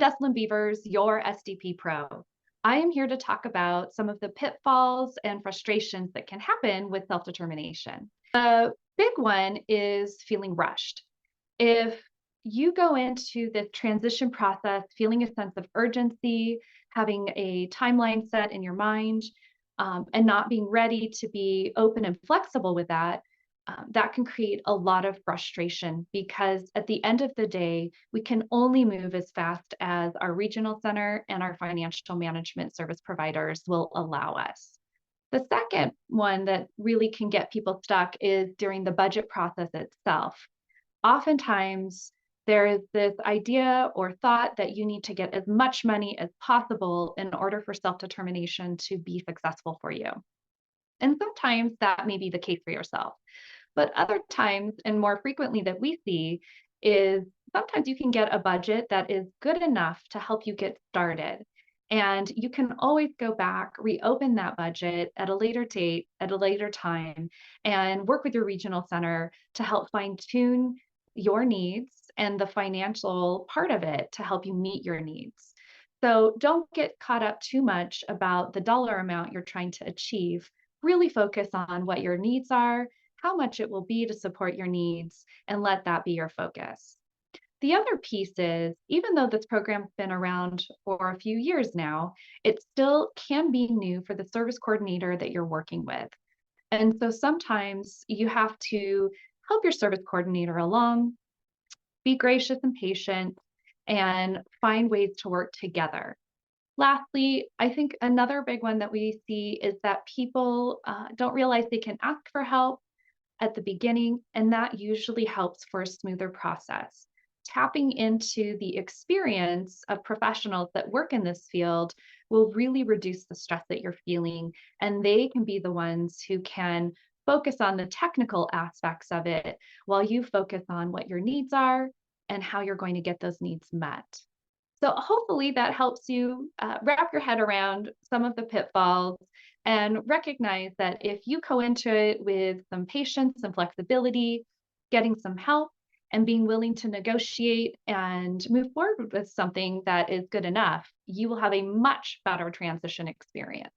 Dustlyne Beavers, your SDP Pro. I am here to talk about some of the pitfalls and frustrations that can happen with self-determination. The big one is feeling rushed. If you go into the transition process feeling a sense of urgency, having a timeline set in your mind, and not being ready to be open and flexible with that, that can create a lot of frustration because at the end of the day, we can only move as fast as our regional center and our financial management service providers will allow us. The second one that really can get people stuck is during the budget process itself. Oftentimes, there is this idea or thought that you need to get as much money as possible in order for self-determination to be successful for you. And sometimes that may be the case for yourself. But other times, and more frequently that we see, is sometimes you can get a budget that is good enough to help you get started. And you can always go back, reopen that budget at a later date, at a later time, and work with your regional center to help fine tune your needs and the financial part of it to help you meet your needs. So don't get caught up too much about the dollar amount you're trying to achieve. Really focus on what your needs are, how much it will be to support your needs, and let that be your focus. The other piece is, even though this program's been around for a few years now, it still can be new for the service coordinator that you're working with. And so sometimes you have to help your service coordinator along, be gracious and patient, and find ways to work together. Lastly, I think another big one that we see is that people don't realize they can ask for help at the beginning, and that usually helps for a smoother process. Tapping into the experience of professionals that work in this field will really reduce the stress that you're feeling, and they can be the ones who can focus on the technical aspects of it while you focus on what your needs are and how you're going to get those needs met. So hopefully that helps you wrap your head around some of the pitfalls and recognize that if you go into it with some patience and flexibility, getting some help, and being willing to negotiate and move forward with something that is good enough, you will have a much better transition experience.